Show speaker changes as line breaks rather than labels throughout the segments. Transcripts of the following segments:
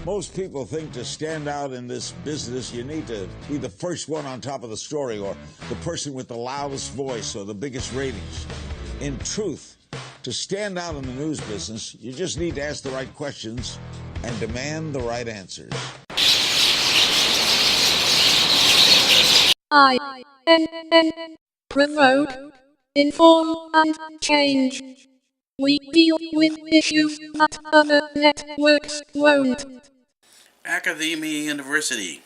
Most people think to stand out in this business, you need to be the first one on top of the story or the person with the loudest voice or the biggest ratings. In truth, to stand out in the news business, you just need to ask the right questions and demand the right answers.
Provoke, inform, and change. We deal with issues that other networks won't.
Academia University.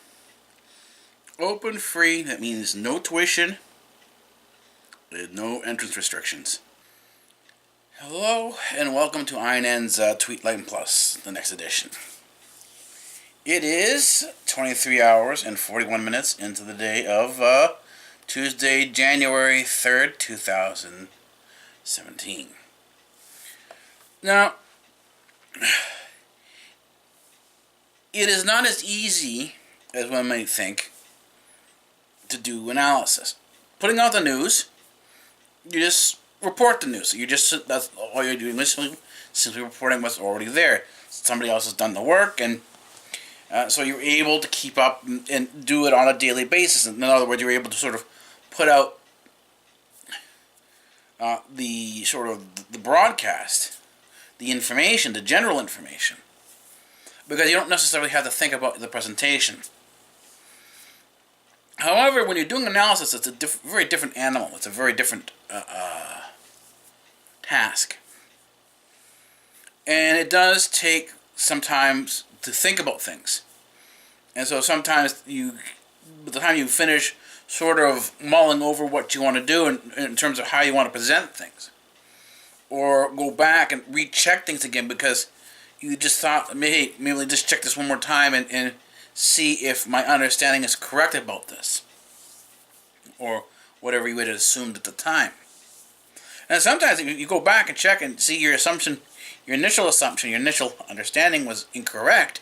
Open, free, that means no tuition, with no entrance restrictions. Hello, and welcome to INN's Tweetline Plus, the next edition. It is 23 hours and 41 minutes into the day of Tuesday, January 3rd, 2017. Now, it is not as easy as one might think to do analysis. Putting out the news, you just report the news. That's all you're doing, simply reporting what's already there. Somebody else has done the work, and so you're able to keep up and do it on a daily basis. In other words, you're able to sort of put out the broadcast, the information, the general information, because you don't necessarily have to think about the presentation. However, when you're doing analysis, it's a very different animal. It's a very different task. And it does take sometimes to think about things. And so sometimes by the time you finish sort of mulling over what you want to do in terms of how you want to present things, or go back and recheck things again because you just thought, maybe just check this one more time and see if my understanding is correct about this, or whatever you had assumed at the time. And sometimes you go back and check and see your initial understanding was incorrect.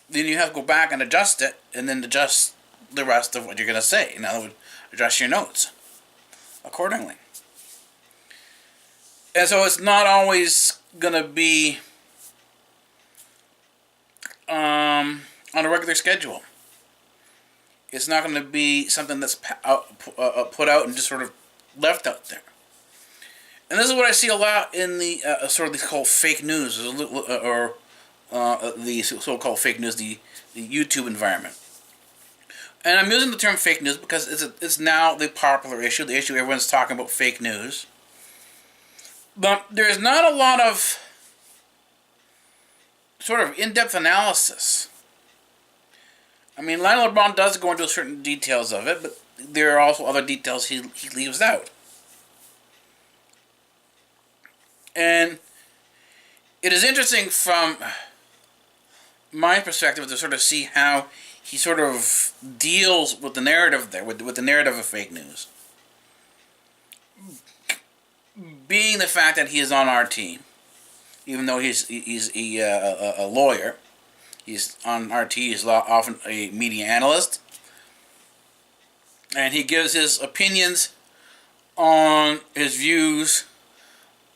Then you have to go back and adjust it, and then adjust the rest of what you're going to say. In other words, adjust your notes accordingly. And so it's not always going to be on a regular schedule. It's not going to be something that's put out and just sort of left out there. And this is what I see a lot in the sort of these called fake news, or the so-called fake news, the YouTube environment. And I'm using the term fake news because it's now the popular issue, the issue everyone's talking about, fake news. But there's not a lot of sort of in-depth analysis. I mean, Lionel LeBron does go into certain details of it, but there are also other details he leaves out. And it is interesting from my perspective to sort of see how he sort of deals with the narrative there, with the narrative of fake news. Being the fact that he is on our team, even though he's a lawyer, he's on RT, he's often a media analyst, and he gives his opinions on his views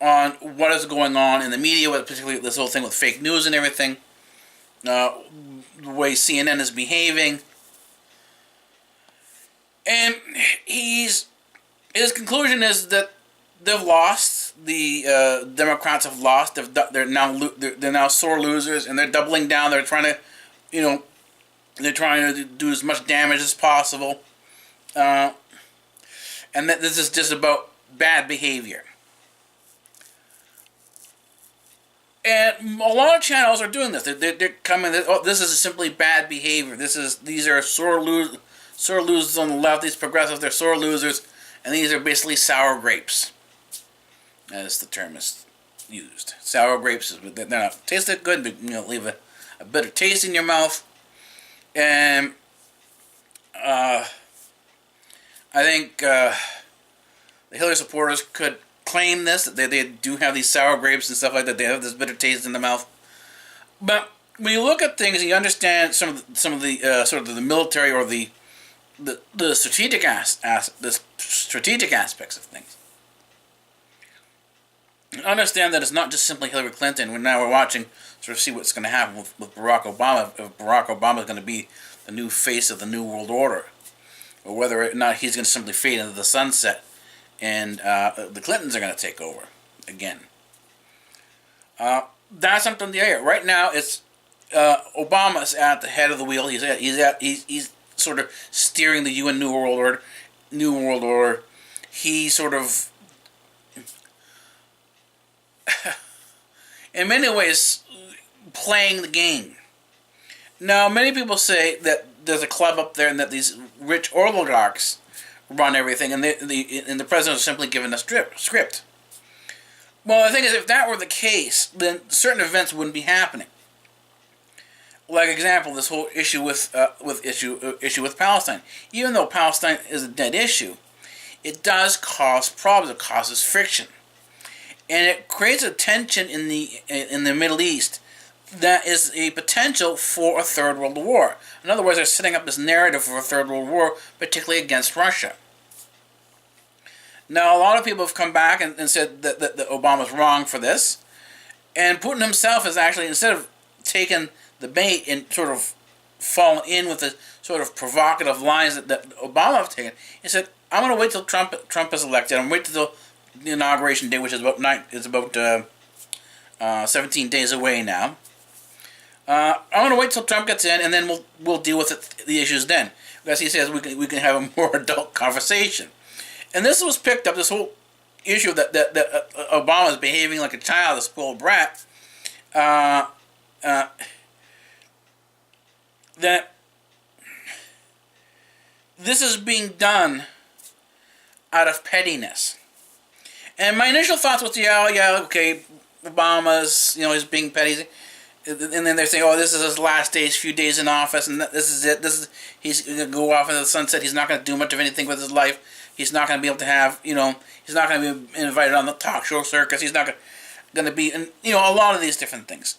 on what is going on in the media, particularly this whole thing with fake news and everything, the way CNN is behaving, and his conclusion is that they've lost. The Democrats have lost. They're now sore losers, and they're doubling down. They're trying to, they're trying to do as much damage as possible, and that this is just about bad behavior. And a lot of channels are doing this. They're coming. This is simply bad behavior. These are sore losers on the left. These progressives, they're sore losers, and these are basically sour grapes, as the term is used. Sour grapes, they're not tasted good, but leave a bitter taste in your mouth. And I think the Hillary supporters could claim this, that they do have these sour grapes and stuff like that. They have this bitter taste in the mouth. But when you look at things and you understand some of the sort of the military or the strategic the strategic aspects of things, understand that it's not just simply Hillary Clinton. We're watching sort of see what's going to happen with Barack Obama. If Barack Obama is going to be the new face of the New World Order, or whether or not he's going to simply fade into the sunset, and the Clintons are going to take over again. That's something to hear. Right now, it's Obama's at the head of the wheel. He's sort of steering the UN New World Order. He's sort of, in many ways, playing the game. Now, many people say that there's a club up there and that these rich oligarchs run everything, and the president is simply given a script. Well, the thing is, if that were the case, then certain events wouldn't be happening. Like example, this whole issue with Palestine. Even though Palestine is a dead issue, it does cause problems. It causes friction, and it creates a tension in the Middle East that is a potential for a third world war. In other words, they're setting up this narrative for a third world war, particularly against Russia. Now, a lot of people have come back and said that Obama's wrong for this, and Putin himself has actually, instead of taking the bait and sort of fallen in with the sort of provocative lines that Obama have taken, he said, "I'm going to wait till Trump is elected. I'm going to wait till the inauguration day, which is about 17 days away now. I'm going to wait till Trump gets in, and then we'll deal with the issues then." Because he says we can have a more adult conversation. And this was picked up, this whole issue that Obama is behaving like a child, a spoiled brat, that this is being done out of pettiness. And my initial thoughts was, okay, Obama's, he's being petty. And then they're saying, oh, this is his last days, few days in office, and this is it. He's going to go off into the sunset. He's not going to do much of anything with his life. He's not going to be able to have, he's not going to be invited on the talk show circus. He's not going to be, a lot of these different things.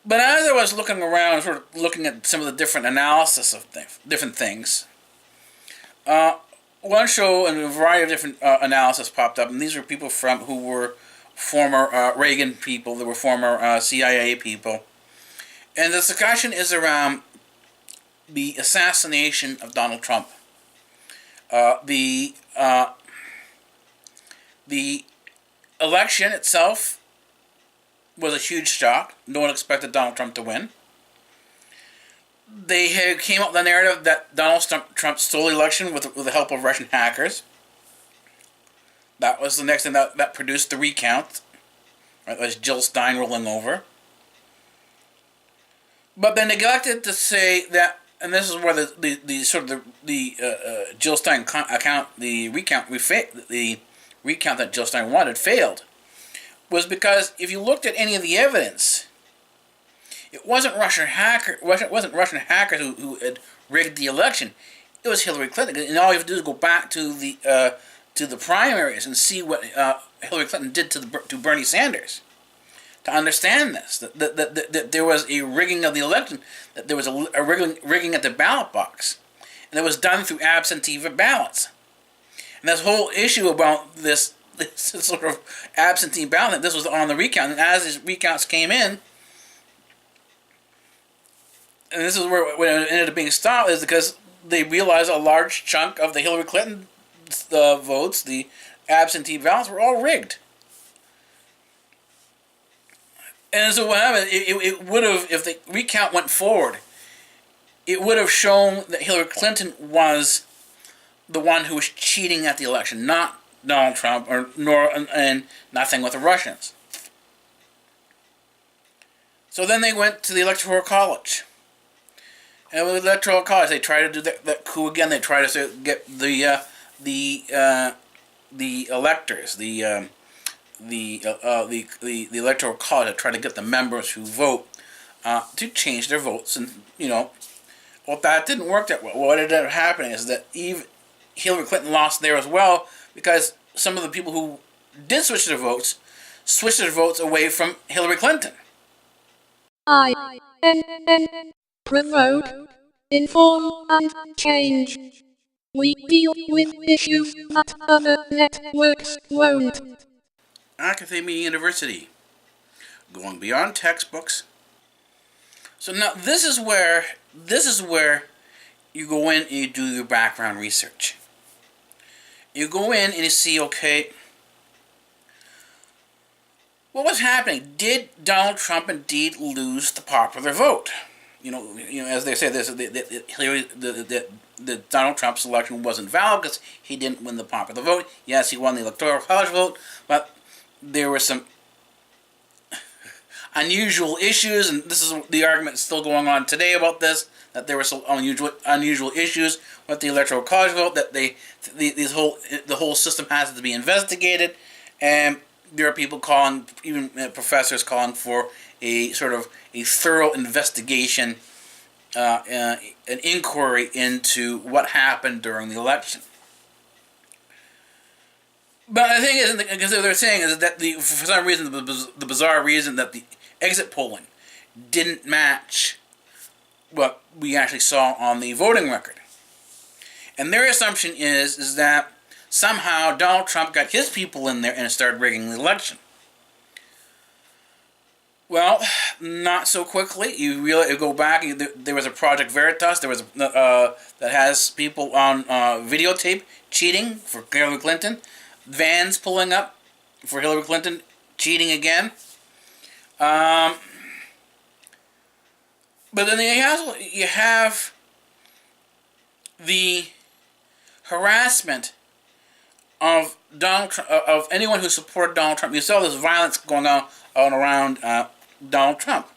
But as I was looking around, sort of looking at some of the different analysis of different things, one show and a variety of different analysis popped up, and these were people who were former Reagan people, they were former CIA people. And the discussion is around the assassination of Donald Trump. The election itself was a huge shock. No one expected Donald Trump to win. They came up with the narrative that Donald Trump stole the election with the help of Russian hackers. That was the next thing that produced the recount. Right, that was Jill Stein rolling over. But they neglected to say that, and this is where the Jill Stein account, the recount that Jill Stein wanted failed, was because if you looked at any of the evidence, it wasn't Russian hackers who had rigged the election. It was Hillary Clinton, and all you have to do is go back to the primaries and see what Hillary Clinton did to Bernie Sanders to understand this. That there was a rigging of the election, that there was a rigging at the ballot box, and it was done through absentee ballots. And this whole issue about this sort of absentee ballot, this was on the recount, and as these recounts came in, and this is where it ended up being stopped, is because they realized a large chunk of the Hillary Clinton votes, the absentee ballots, were all rigged. And so what happened, it would have, if the recount went forward, it would have shown that Hillary Clinton was the one who was cheating at the election, not Donald Trump, and nothing with the Russians. So then they went to the Electoral College. And with the Electoral College, they tried to do that coup again. They tried to get the electors, the Electoral College, to try to get the members who vote to change their votes. And well, that didn't work that well. What ended up happening is that Hillary Clinton lost there as well, because some of the people who did switch their votes away from Hillary Clinton.
INN. Provoke, inform, and change. We deal with issues that other networks won't.
Academia University, going beyond textbooks. So now this is where you go in and you do your background research. You go in and you see, okay, what was happening? Did Donald Trump indeed lose the popular vote? You know, as they say, that Donald Trump's election wasn't valid because he didn't win the popular vote. Yes, he won the Electoral College vote, but there were some unusual issues, and this is the argument still going on today about this, that there were some unusual issues with the Electoral College vote, that the whole system has to be investigated, and there are people calling, even professors calling for a sort of a thorough investigation, an inquiry into what happened during the election. But the thing is, because they're saying is that for some reason, the bizarre reason that the exit polling didn't match what we actually saw on the voting record. And their assumption is that somehow Donald Trump got his people in there and started rigging the election. Well, not so quickly. You really go back. There was a Project Veritas. There was that has people on videotape cheating for Hillary Clinton. Vans pulling up for Hillary Clinton, cheating again. But then you have the harassment of of anyone who supported Donald Trump. You saw this violence going on around Donald Trump,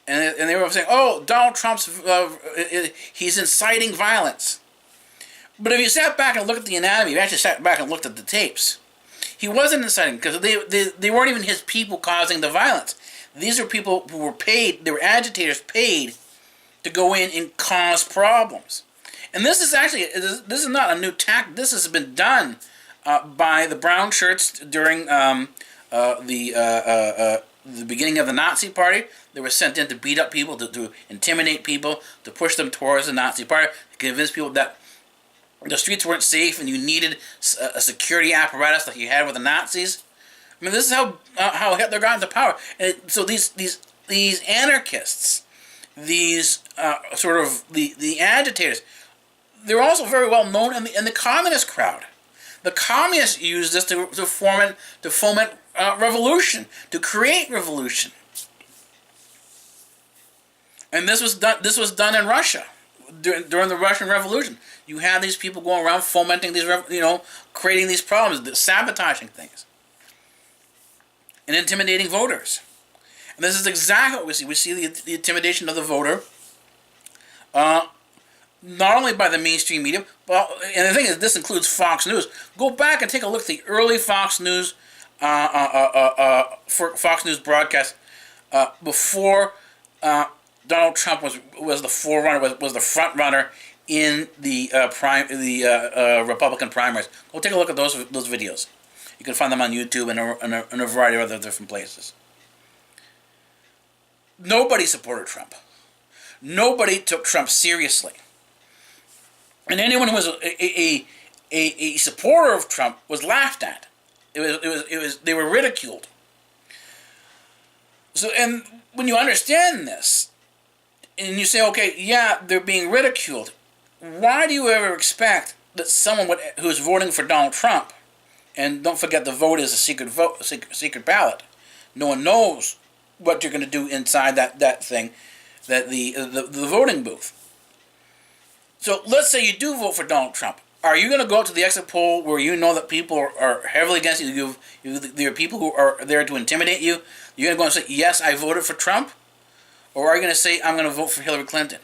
and they were saying, "Oh, Donald Trump's he's inciting violence." But if you sat back and looked at the anatomy, you actually sat back and looked at the tapes, he wasn't inciting, because they weren't even his people causing the violence. These are people who were paid, they were agitators paid to go in and cause problems. And this is actually, this is not a new tactic. This has been done by the brown shirts during the beginning of the Nazi Party. They were sent in to beat up people, to intimidate people, to push them towards the Nazi Party, to convince people that the streets weren't safe and you needed a security apparatus like you had with the Nazis. I mean, this is how Hitler got into power. And so these anarchists, these sort of the agitators, they're also very well known in the communist crowd. The communists used this to foment revolution, to create revolution. And this was done in Russia during the Russian Revolution. You had these people going around fomenting these, creating these problems, sabotaging things, and intimidating voters. And this is exactly what we see. We see the intimidation of the voter, not only by the mainstream media, but, and the thing is, this includes Fox News. Go back and take a look at the early Fox News, Fox News broadcast before Donald Trump was the forerunner, was the front runner in the Republican primaries. Go take a look at those videos. You can find them on YouTube and a variety of other different places. Nobody supported Trump. Nobody took Trump seriously. And anyone who was a supporter of Trump was laughed at. They were ridiculed. So, and when you understand this, and you say, okay, yeah, they're being ridiculed, why do you ever expect that someone who's voting for Donald Trump, and don't forget the vote is a secret vote, a secret ballot. No one knows what you're going to do inside that thing, that the voting booth. So let's say you do vote for Donald Trump. Are you going to go up to the exit poll where you know that people are heavily against you? There are people who are there to intimidate you. You're going to go and say, yes, I voted for Trump? Or are you going to say, I'm going to vote for Hillary Clinton?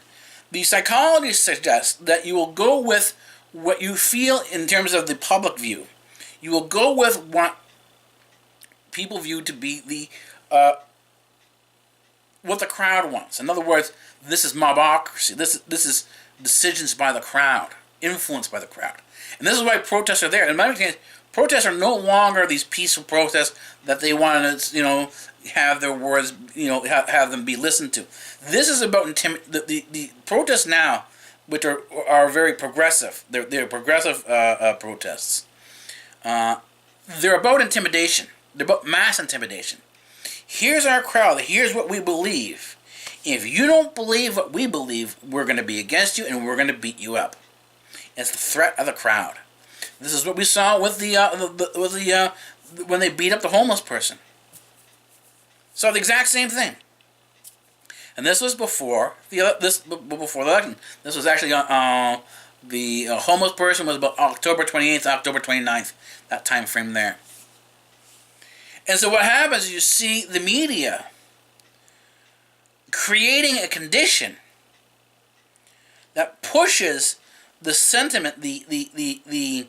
The psychology suggests that you will go with what you feel in terms of the public view. You will go with what people view to be what the crowd wants. In other words, this is mobocracy. This is decisions by the crowd, influenced by the crowd. And this is why protests are there. In my opinion, protests are no longer these peaceful protests that they want to, have their words, have them be listened to. This is about the protests now, which are very progressive. They're progressive protests. They're about intimidation. They're about mass intimidation. Here's our crowd. Here's what we believe. If you don't believe what we believe, we're going to be against you and we're going to beat you up. It's the threat of the crowd. This is what we saw with when they beat up the homeless person. So the exact same thing. And this was before the election. This was actually the homeless person was about October 28th, October 29th, that time frame there. And so what happens is you see the media creating a condition that pushes the sentiment, the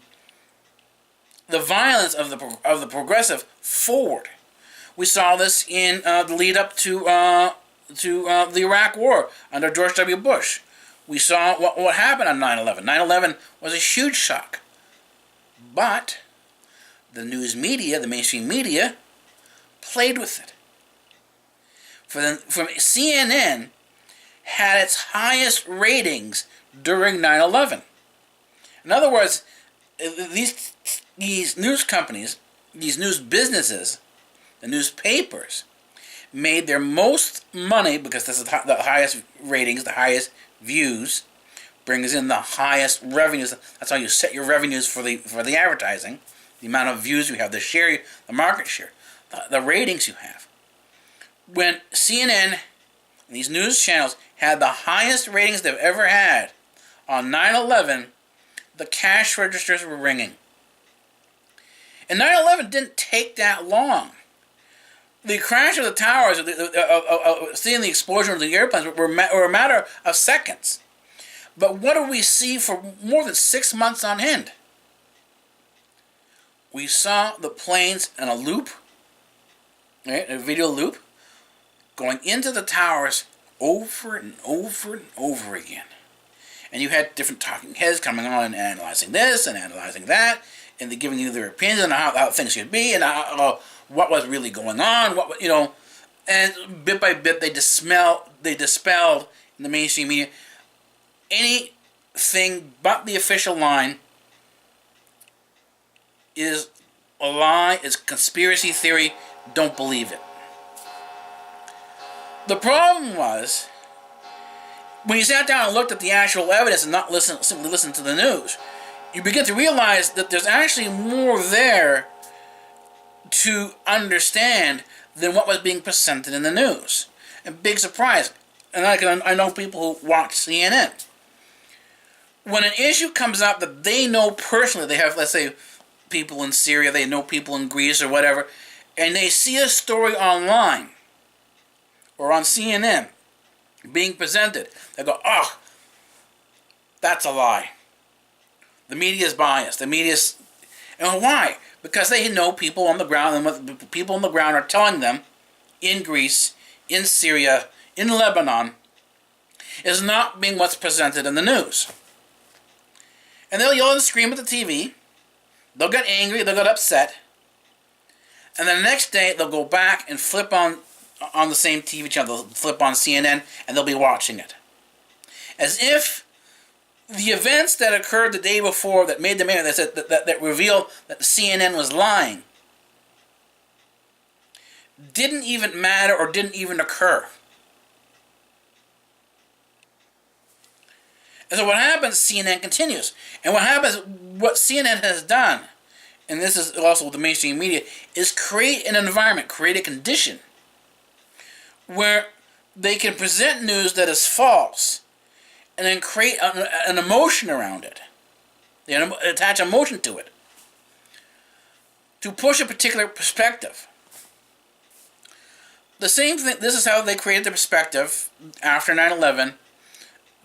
violence of the progressive forward. We saw this in the lead up to the Iraq War under George W. Bush. We saw what happened on 9/11. 9/11 was a huge shock, but the news media, the mainstream media, played with it. From CNN had its highest ratings during 9/11. In other words, these news companies, these news businesses, the newspapers, made their most money because this is the highest ratings, the highest views, brings in the highest revenues. That's how you set your revenues for the advertising, the amount of views you have, the share, the market share, the ratings you have. When CNN and these news channels had the highest ratings they've ever had on 9/11, the cash registers were ringing. And 9/11 didn't take that long. The crash of the towers, seeing the explosion of the airplanes, were a matter of seconds. But what did we see for more than 6 months on end? We saw the planes in a loop, right, a video loop, going into the towers over and over and over again. And you had different talking heads coming on and analyzing this and analyzing that, and they're giving you their opinions on how things should be and what was really going on, and bit by bit they dispelled in the mainstream media anything but the official line is a lie, is conspiracy theory, don't believe it. The problem was, when you sat down and looked at the actual evidence and not simply listened to the news, you begin to realize that there's actually more there to understand than what was being presented in the news. And big surprise. And I know people who watch CNN. When an issue comes up that they know personally, they have, let's say, people in Syria, they know people in Greece or whatever, and they see a story online or on CNN being presented, they go, oh, that's a lie. The media is biased. And why? Because they know people on the ground, and what people on the ground are telling them in Greece, in Syria, in Lebanon, is not being what's presented in the news. And they'll yell and scream at the TV. They'll get angry. They'll get upset. And then the next day, they'll go back and flip on the same TV channel. They'll flip on CNN, and they'll be watching it. As if the events that occurred the day before that made them that revealed that CNN was lying didn't even matter or didn't even occur. And so what happens, CNN continues. And what CNN has done, and this is also the mainstream media, is create an environment, create a condition where they can present news that is false and then create an emotion around it. They attach emotion to it to push a particular perspective. The same thing, this is how they created the perspective after 9/11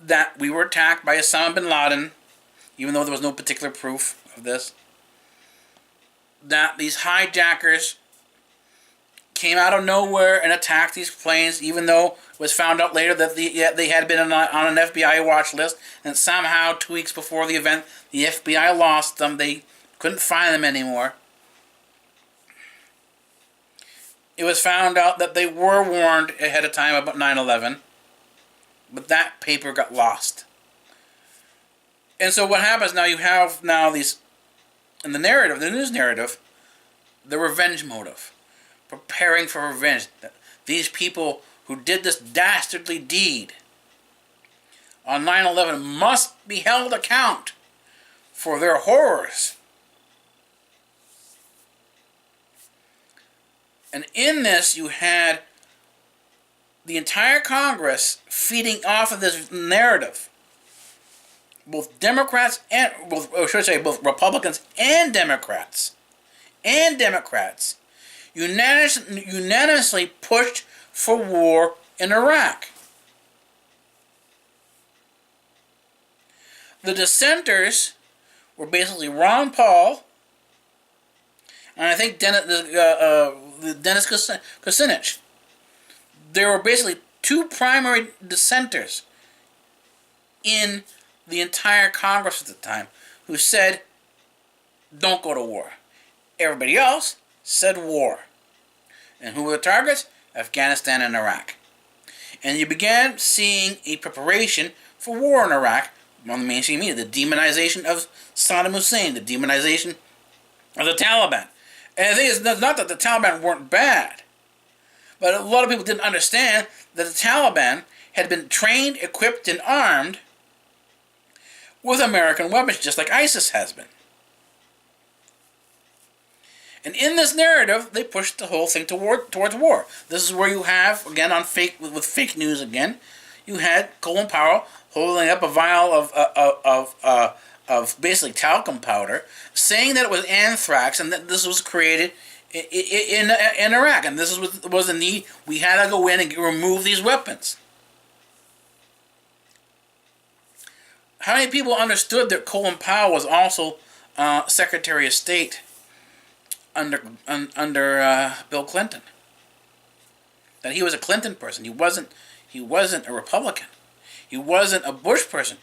that we were attacked by Osama bin Laden, even though there was no particular proof of this. That these hijackers came out of nowhere and attacked these planes, even though it was found out later that they had been on an FBI watch list, and somehow 2 weeks before the event, the FBI lost them. They couldn't find them anymore. It was found out that they were warned ahead of time about 9/11, but that paper got lost. And so what happens now, you have these, in the narrative, the news narrative, the revenge motive. preparing for revenge. These people who did this dastardly deed on 9/11 must be held account for their horrors. And in this, you had the entire Congress feeding off of this narrative. Both Democrats and, both Republicans and Democrats unanimously pushed for war in Iraq. The dissenters were basically Ron Paul and I think Dennis Kucinich. There were basically two primary dissenters in the entire Congress at the time who said, don't go to war. Everybody else said war. And who were the targets? Afghanistan and Iraq. And you began seeing a preparation for war in Iraq on the mainstream media. The demonization of Saddam Hussein, the demonization of the Taliban. And the thing is, not that the Taliban weren't bad, but a lot of people didn't understand that the Taliban had been trained, equipped, and armed with American weapons, just like ISIS has been. And in this narrative, they pushed the whole thing towards war. This is where you have, again, with fake news again, you had Colin Powell holding up a vial of basically talcum powder, saying that it was anthrax and that this was created in Iraq. And this was the need. We had to go in and remove these weapons. How many people understood that Colin Powell was also Secretary of State under Bill Clinton? That he was a Clinton person. He wasn't a Republican. He wasn't a Bush person.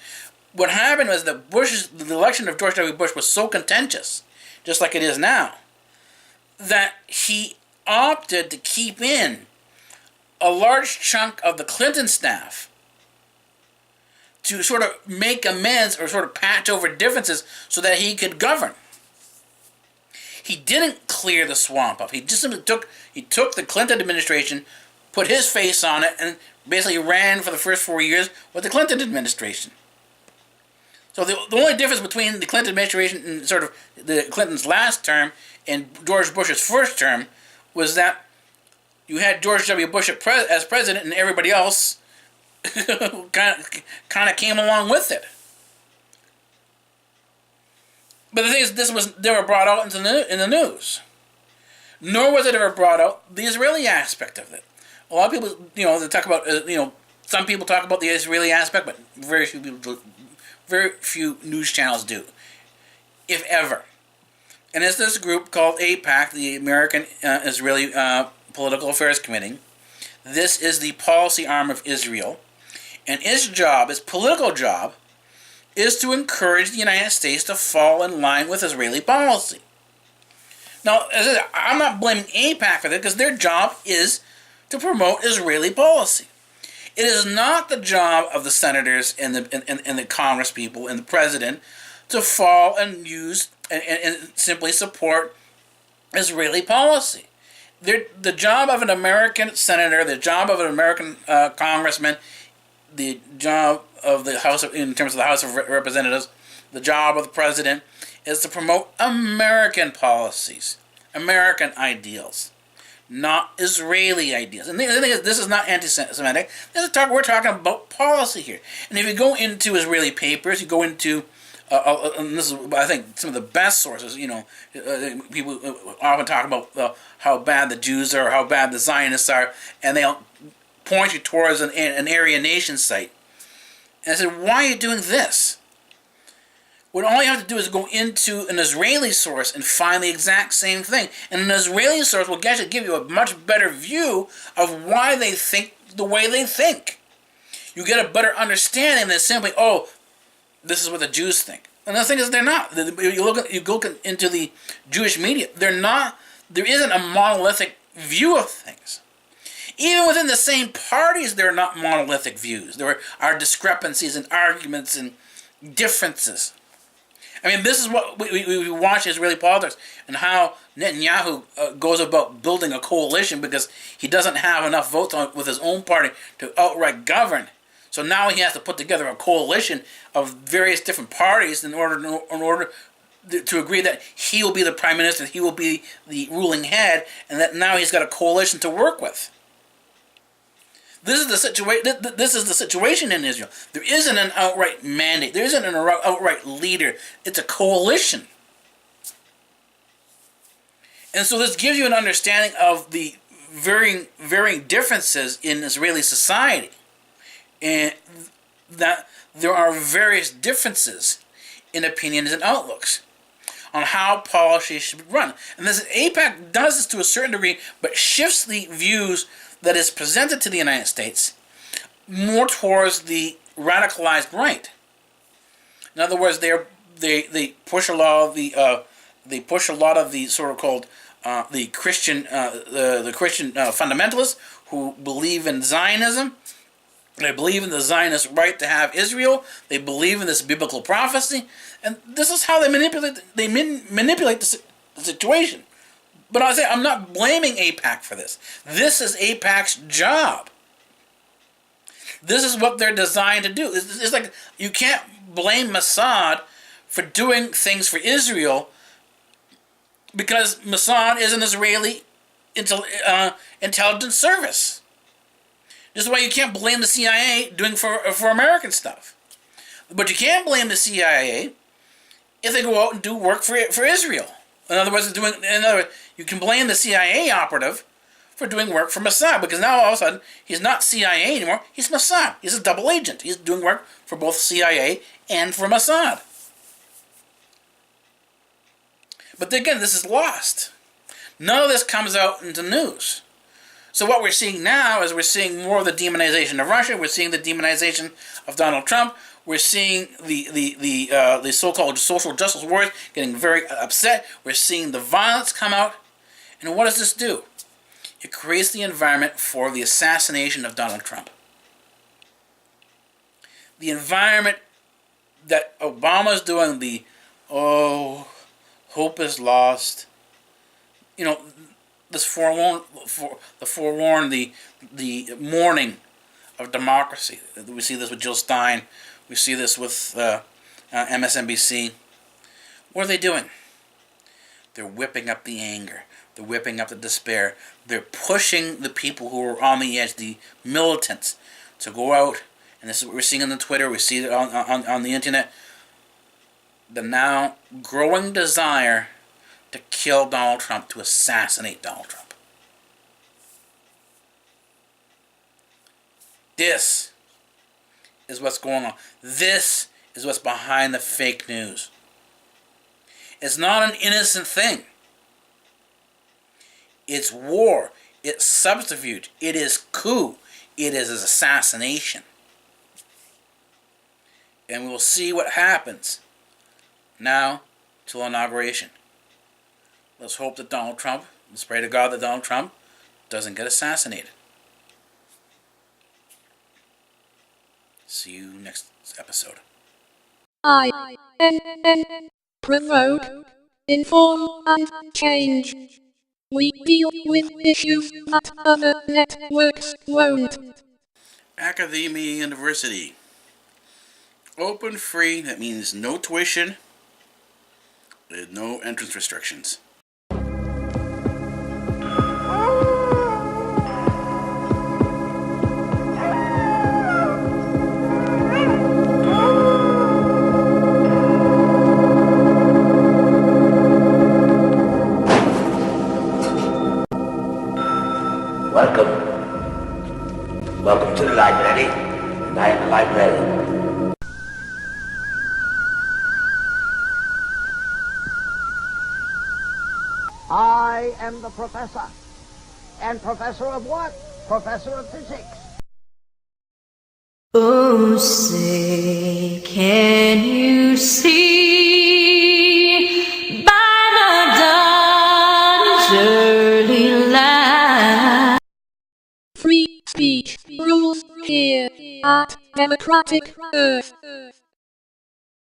What happened was that the election of George W. Bush was so contentious, just like it is now, that he opted to keep in a large chunk of the Clinton staff to sort of make amends or sort of patch over differences so that he could govern. He didn't clear the swamp up. He just simply took the Clinton administration, put his face on it, and basically ran for the first 4 years with the Clinton administration. So the only difference between the Clinton administration and sort of the Clinton's last term and George Bush's first term was that you had George W. Bush as president and everybody else kind of came along with it. But the thing is, this was never brought out in the news. Nor was it ever brought out the Israeli aspect of it. A lot of people, they talk about, some people talk about the Israeli aspect, but very few news channels do, if ever. And it's this group called AIPAC, the American Israeli Political Affairs Committee. This is the policy arm of Israel. And its political job, is to encourage the United States to fall in line with Israeli policy. Now, I'm not blaming AIPAC for that, because their job is to promote Israeli policy. It is not the job of the senators and the Congress people and the president to fall and use and simply support Israeli policy. The job of an American senator, the job of an American congressman, the job of the House in terms of the House of Representatives, the job of the president is to promote American policies, American ideals, not Israeli ideas. And the thing is, this is not anti-Semitic. We're talking about policy here. And if you go into Israeli papers, you go into, and this is, I think, some of the best sources, people often talk about how bad the Jews are, how bad the Zionists are, and they'll point you towards an Aryan nation site. And I said, why are you doing this? What all you have to do is go into an Israeli source and find the exact same thing. And an Israeli source will actually give you a much better view of why they think the way they think. You get a better understanding than simply, this is what the Jews think. And the thing is, they're not. You look into the Jewish media, there isn't a monolithic view of things. Even within the same parties, there are not monolithic views. There are discrepancies and arguments and differences. I mean, this is what we watch Israeli politics and how Netanyahu goes about building a coalition because he doesn't have enough votes with his own party to outright govern. So now he has to put together a coalition of various different parties in order to agree that he will be the prime minister, he will be the ruling head, and that now he's got a coalition to work with. This is the situation. This is the situation in Israel. There isn't an outright mandate. There isn't an outright leader. It's a coalition. And so this gives you an understanding of the varying differences in Israeli society, and that there are various differences in opinions and outlooks on how policy should be run. And this AIPAC does this to a certain degree, but shifts the views that is presented to the United States more towards the radicalized right. In other words, they push a lot of the so-called the Christian fundamentalists who believe in Zionism. They believe in the Zionist right to have Israel. They believe in this biblical prophecy, and this is how they manipulate. They manipulate the situation. But I say I'm not blaming AIPAC for this. This is AIPAC's job. This is what they're designed to do. It's like you can't blame Mossad for doing things for Israel because Mossad is an Israeli intelligence service. This is why you can't blame the CIA doing for American stuff. But you can blame the CIA if they go out and do work for Israel. In other words, you can blame the CIA operative for doing work for Mossad, because now all of a sudden he's not CIA anymore, he's Mossad. He's a double agent. He's doing work for both CIA and for Mossad. But again, this is lost. None of this comes out into news. So what we're seeing now is we're seeing more of the demonization of Russia. We're seeing the demonization of Donald Trump. We're seeing the so-called social justice warriors getting very upset. We're seeing the violence come out. And what does this do? It creates the environment for the assassination of Donald Trump. The environment that Obama's doing, hope is lost. This the mourning of democracy. We see this with Jill Stein. We see this with MSNBC. What are they doing? They're whipping up the anger. They're whipping up the despair. They're pushing the people who are on the edge, the militants, to go out. And this is what we're seeing on the Twitter. We see it on the internet. The now growing desire to kill Donald Trump, to assassinate Donald Trump. This is what's going on. This is what's behind the fake news. It's not an innocent thing. It's war. It's subterfuge. It is coup. It is assassination. And we will see what happens now till inauguration. Let's hope that let's pray to God that Donald Trump doesn't get assassinated. See you next episode.
INN. Provoke, inform and change. We deal with issues that other networks won't.
Academia University. Open, free, that means no tuition, and no entrance restrictions.
Welcome to the library, and I am the librarian. I am the professor. And professor of what? Professor of physics.
Oh, say, can you see by the dawn's early light?
Free speech rules here at Democratic Earth.